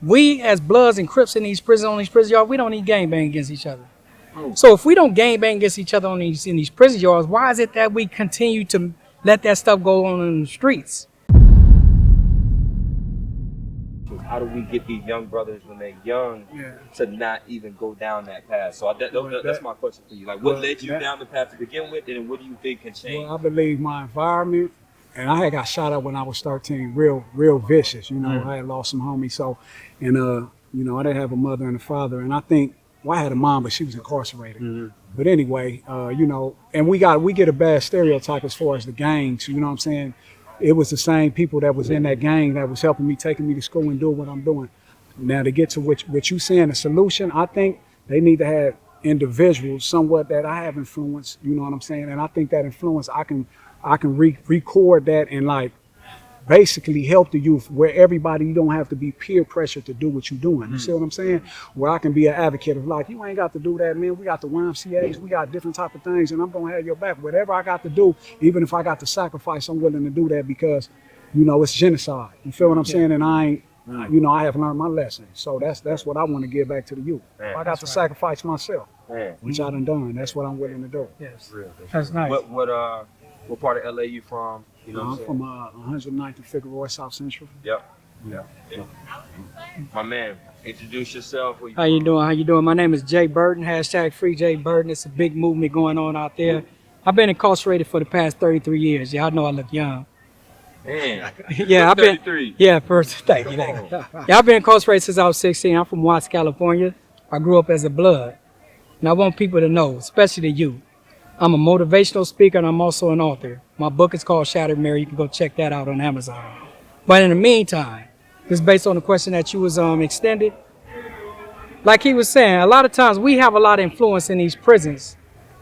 we as Bloods and Crips in these prisons, on these prison yards, we don't need gangbang against each other. So if we don't gangbang against each other in these prison yards, why is it that we continue to let that stuff go on in the streets? How do we get these young brothers when they're young to not even go down that path? So that's my question for you. Like, what led you down the path to begin with, and what do you think can change? Well, I believe my environment, and I had got shot up when I was 13, real vicious. You know, I had lost some homies, so, and you know, I didn't have a mother and a father, and I think, well, I had a mom, but she was incarcerated. But anyway, you know, and we get a bad stereotype as far as the gangs. You know what I'm saying? It was the same people that was in that gang that was helping me, taking me to school and doing what I'm doing. Now to get to what you saying, the solution, I think they need to have individuals somewhat that I have influence. You know what I'm saying? And I think that influence, I can record that and like basically help the youth where everybody, you don't have to be peer pressure to do what you're doing. You see what I'm saying? Where I can be an advocate of like, you ain't got to do that, man. We got the YMCAs, we got different type of things, and I'm gonna have your back. Whatever I got to do, even if I got to sacrifice, I'm willing to do that because, you know, it's genocide. You feel what I'm saying? And I ain't, you know, I have learned my lesson. So that's what I want to give back to the youth. I got to sacrifice myself, which I done. That's what I'm willing to do. Yes, that's nice. What part of LA you from? You know, I'm from 109th and Figueroa, South Central. Yep. My man, introduce yourself. How you doing? How you doing? My name is Jay Burton. #, Free Jay Burton. It's a big movement going on out there. I've been incarcerated for the past 33 years. Yeah, I know I look young. Man. Yeah, I've been. 33. Yeah, thank you. Yeah, I've been incarcerated since I was 16. I'm from Watts, California. I grew up as a Blood, and I want people to know, especially the youth. I'm a motivational speaker and I'm also an author. My book is called Shattered Mirror. You can go check that out on Amazon. But in the meantime, just based on the question that you was extended, like he was saying, a lot of times we have a lot of influence in these prisons,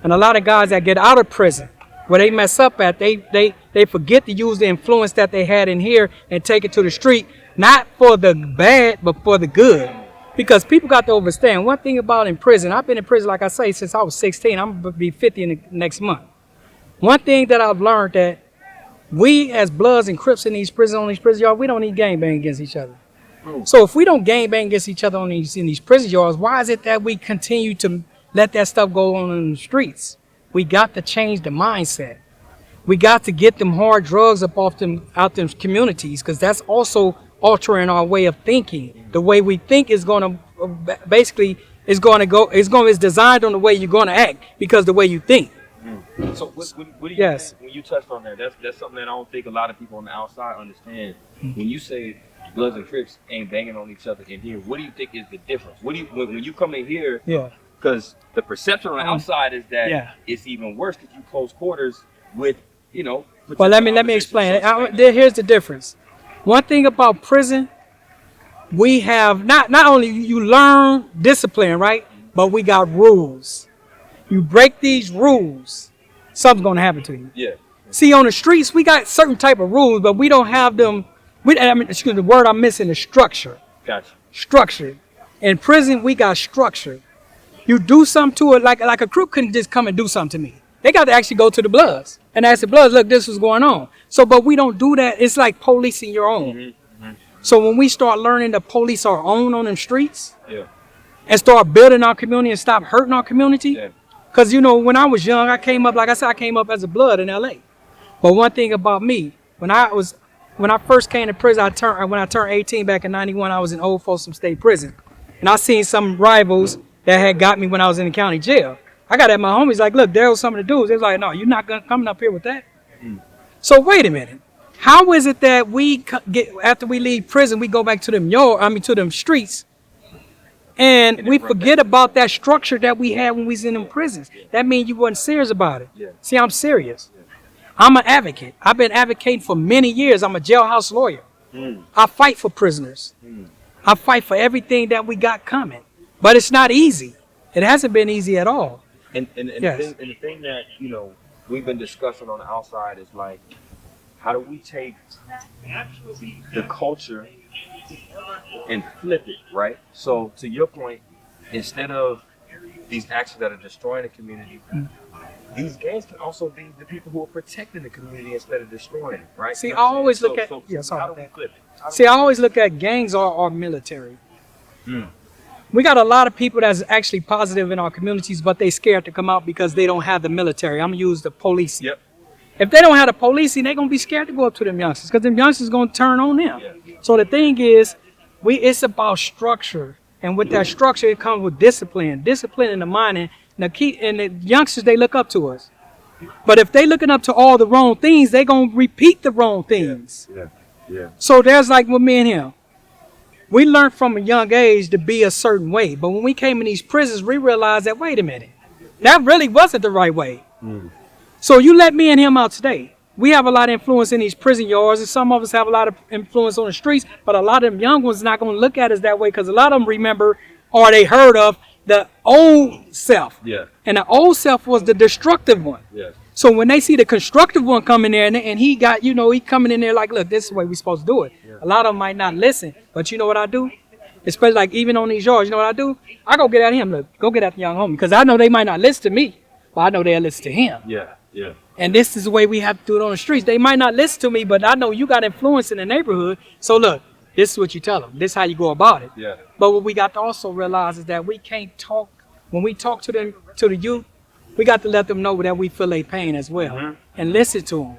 and a lot of guys that get out of prison, where they mess up at, they forget to use the influence that they had in here and take it to the street, not for the bad, but for the good. Because people got to understand one thing about in prison. I've been in prison, like I say, since I was 16. I'm going to be 50 in the next month. One thing that I've learned that we as Bloods and Crips in these prisons, on these prison yards, we don't need gangbang against each other. So if we don't gangbang against each other in these prison yards, why is it that we continue to let that stuff go on in the streets? We got to change the mindset. We got to get them hard drugs up out them communities, because that's also altering our way of thinking. The way we think is going to basically is designed on the way you're going to act, because the way you think. So what do you think, when you touched on that, that's something that I don't think a lot of people on the outside understand. When you say Bloods and Crips ain't banging on each other in here, what do you think is the difference? What do you when you come in here? Because the perception on the outside is that it's even worse because you close quarters with, you know. Well, let me explain. Here's the difference. One thing about prison, we have not only you learn discipline, right? But we got rules. You break these rules, something's gonna happen to you. Yeah. See, on the streets, we got certain type of rules, but we don't have them. Excuse me, the word I'm missing is structure. Gotcha. Structure. In prison, we got structure. You do something to it, like a crew couldn't just come and do something to me. They got to actually go to the Bloods and ask the Bloods, look, this is going on. So, but we don't do that. It's like policing your own. So when we start learning to police our own on the streets and start building our community and stop hurting our community, because, you know, when I was young, I came up, like I said, I came up as a Blood in LA. But one thing about me, when I first came to prison, when I turned 18 back in 91, I was in Old Folsom State Prison. And I seen some rivals that had got me when I was in the county jail. I got at my homies like, look, there was some of the dudes. They was like, no, you're not coming up here with that. So wait a minute. How is it that we get, after we leave prison, we go back to them streets, and we forget about that structure that we had when we was in them prisons? That means you wasn't serious about it. See, I'm serious. I'm an advocate. I've been advocating for many years. I'm a jailhouse lawyer. I fight for prisoners. I fight for everything that we got coming. But it's not easy. It hasn't been easy at all. And the thing that, you know, we've been discussing on the outside is like, how do we take the culture and flip it, right? So to your point, instead of these actions that are destroying the community, these gangs can also be the people who are protecting the community instead of destroying it, right? See, I always look at, I always look at gangs are military. We got a lot of people that's actually positive in our communities, but they scared to come out because they don't have the military. I'm gonna use the police. Yep. If they don't have the policing, they're gonna be scared to go up to them youngsters because them youngsters gonna turn on them. Yeah. So the thing is, it's about structure, and with that structure, it comes with discipline in the mind, and the youngsters, they look up to us. But if they looking up to all the wrong things, they gonna repeat the wrong things. Yeah. So there's like with me and him. We learned from a young age to be a certain way, but when we came in these prisons, we realized that, wait a minute, that really wasn't the right way. So you let me and him out today. We have a lot of influence in these prison yards, and some of us have a lot of influence on the streets, but a lot of them young ones not going to look at us that way because a lot of them remember or they heard of the old self. Yeah. And the old self was the destructive one. Yeah. So when they see the constructive one come in there and he got, he coming in there like, look, this is the way we supposed to do it. Yeah. A lot of them might not listen, but you know what I do? Especially like even on these yards, you know what I do? I go get at him, look, go get at the young homie, because I know they might not listen to me, but I know they'll listen to him. Yeah. Yeah. And this is the way we have to do it on the streets. They might not listen to me, but I know you got influence in the neighborhood. So look, this is what you tell them. This is how you go about it. Yeah. But what we got to also realize is that we can't talk, when we talk to the youth, we got to let them know that we feel their pain as well and listen to them.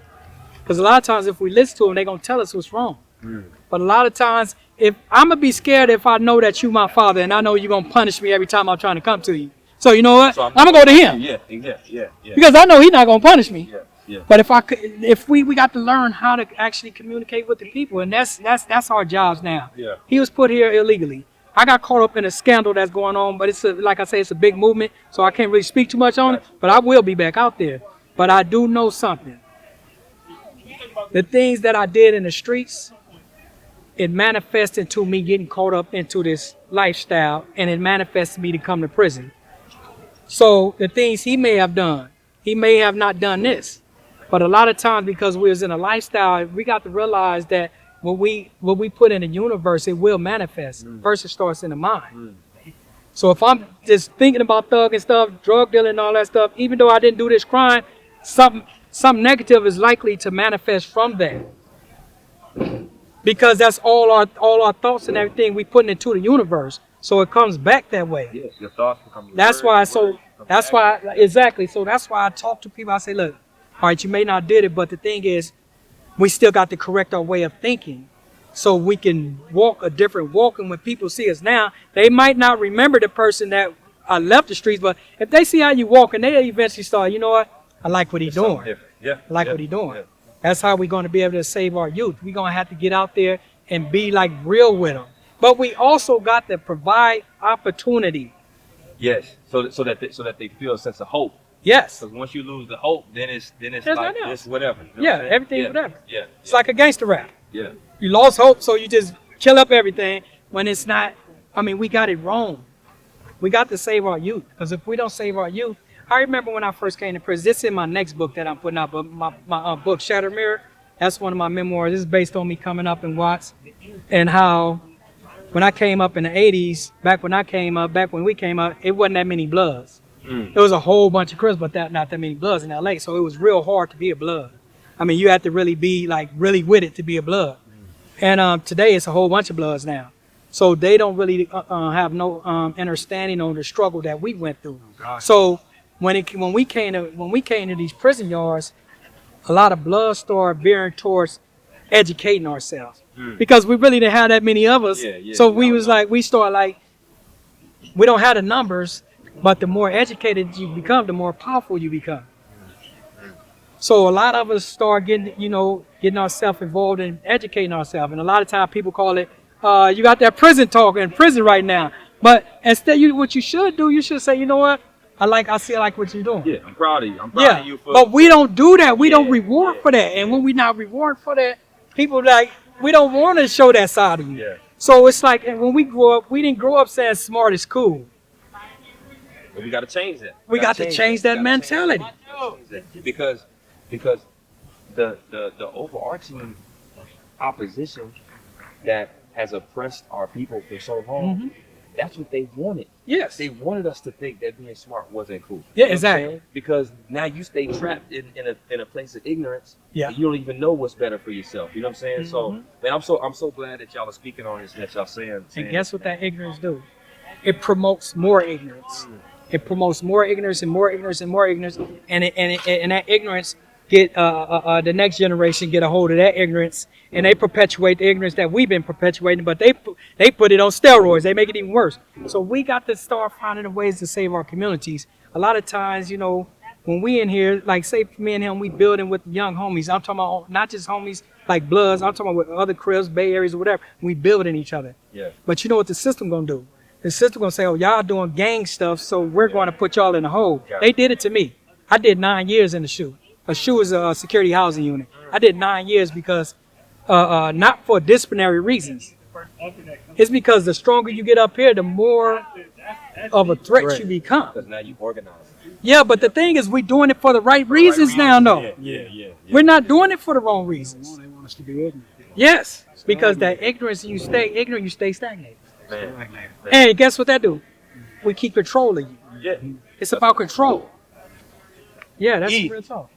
Because a lot of times if we listen to them, they're going to tell us what's wrong. But a lot of times, if I'm going to be scared if I know that you my father and I know you're going to punish me every time I'm trying to come to you. So you know what? So I'm going to go to him. Yeah. Because I know he's not going to punish me. Yeah. But if we got to learn how to actually communicate with the people, and that's our jobs now. Yeah. He was put here illegally. I got caught up in a scandal that's going on, but like I say, it's a big movement, so I can't really speak too much on it, but I will be back out there. But I do know something. The things that I did in the streets, it manifested into me getting caught up into this lifestyle, and it manifested me to come to prison. So the things he may have done, he may have not done this. But a lot of times, because we was in a lifestyle, we got to realize that what we put in the universe, it will manifest. First, it starts in the mind. So if I'm just thinking about thug and stuff, drug dealing and all that stuff, even though I didn't do this crime, something negative is likely to manifest from that. Because that's all our thoughts and everything we putting into the universe. So it comes back that way. Yeah, your thoughts become your That's words, why. Exactly. So that's why I talk to people. I say, look, all right, you may not did it, but the thing is, we still got to correct our way of thinking so we can walk a different walk. And when people see us now, they might not remember the person that left the streets, but if they see how you walk and they eventually start, you know what? I like what he's doing. Yeah. I like what he's doing. Yeah. That's how we're going to be able to save our youth. We're going to have to get out there and be like real with them. But we also got to provide opportunity. Yes. So that they feel a sense of hope. Yes. Because once you lose the hope, then it's There's like nothing else. it's whatever. You know what I'm saying? Everything whatever. Yeah. It's like a gangster rap. Yeah. You lost hope, so you just kill up everything when it's not. I mean, we got it wrong. We got to save our youth. Because if we don't save our youth, I remember when I first came to prison. This is in my next book that I'm putting out, but my book, Shattered Mirror, that's one of my memoirs. This is based on me coming up in Watts and how when I came up in the 80s, back when we came up, it wasn't that many Bloods. There was a whole bunch of Crips, but not that many Bloods in LA. So it was real hard to be a Blood. I mean, you had to really be like really with it to be a Blood. And today it's a whole bunch of Bloods now. So they don't really have no understanding on the struggle that we went through. So when we came to these prison yards, a lot of Bloods started veering towards educating ourselves because we really didn't have that many of us. So we started like, we don't have the numbers, but the more educated you become, the more powerful you become. So a lot of us start getting ourselves involved in educating ourselves. And a lot of times people call it, you got that prison talk in prison right now. But instead, what you should do, you should say, you know what? I see like what you're doing. Yeah, I'm proud of you. I'm proud of you. But we don't do that. We don't reward for that. And when we not reward for that, people we don't want to show that side of you. Yeah. So it's like, and when we grew up, we didn't grow up saying smart is cool. But we got to change that. We got to change that mentality. Because the overarching opposition that has oppressed our people for so long that's what they wanted. Yes. They wanted us to think that being smart wasn't cool. Yeah, You know what I'm exactly. saying? Because now you stay trapped in a place of ignorance. Yeah. And you don't even know what's better for yourself. You know what I'm saying? So, Mhm. man, I'm so glad that y'all are speaking on this and that y'all saying. And guess what that ignorance do? It promotes more ignorance. It promotes more ignorance and more ignorance and more ignorance, and that ignorance get the next generation get a hold of that ignorance, and they perpetuate the ignorance that we've been perpetuating. But they put it on steroids. They make it even worse. So we got to start finding ways to save our communities. A lot of times, you know, when we in here, like say me and him, we building with young homies. I'm talking about not just homies like Bloods. I'm talking about with other cribs, Bay Areas, or whatever. We building each other. Yeah. But you know what the system gonna do? The system gonna say, "Oh, y'all doing gang stuff, so we're going to put y'all in a hole." Yeah. They did it to me. I did 9 years in the SHU. A SHU is a security housing unit. I did 9 years because, not for disciplinary reasons. It's because the stronger you get up here, the more of a threat you become. Because now you organize. Yeah, but the thing is, we're doing it for the right reasons now, though. Yeah. We're not doing it for the wrong reasons. They want us to be ignorant. Yes, because that ignorance, you stay ignorant, you stay stagnated. Man. And guess what that do? We keep controlling you. Yeah. It's about control. Yeah, that's E. real talk.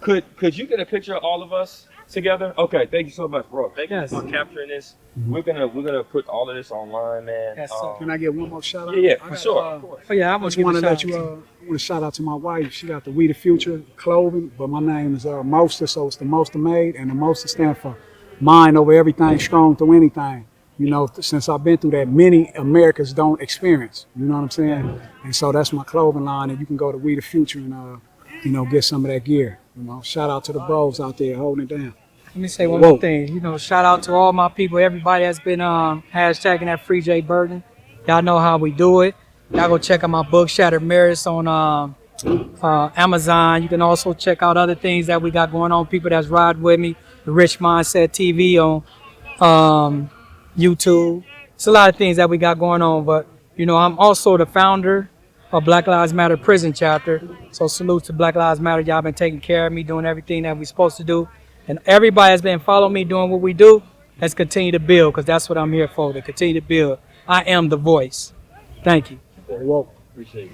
Could you get a picture of all of us together? Okay, thank you so much, bro. Thank Yes. you for capturing this. We're gonna put all of this online, man. Yes, sir. Can I get one more shout out? Yeah, I for got, sure. Of course. Oh yeah, I I want just to want to give a let shout you. out. I want to shout out to my wife. She got the We the Future clothing, but my name is Moster, so it's the Moster Made, and the Moster stand for mind over everything, strong through anything. You know, since I've been through that, many Americans don't experience. You know what I'm saying? And so that's my clothing line, and you can go to We the Future and you know, get some of that gear. You know, shout out to the bros out there holding it down. Let me say one Whoa. more thing. You know, shout out to all my people, everybody that's been hashtagging that Free J Burden. Y'all know how we do it. Y'all go check out my book, Shattered Mirrors, on Amazon. You can also check out other things that we got going on. People that's riding with me, the Rich Mindset TV on YouTube. It's a lot of things that we got going on. But you know, I'm also the founder of Black Lives Matter prison chapter. So salute to Black Lives Matter. Y'all been taking care of me, doing everything that we supposed to do. And everybody has been following me doing what we do. Let's continue to build, because that's what I'm here for, to continue to build. I am the voice. Thank you. Whoa. Appreciate it.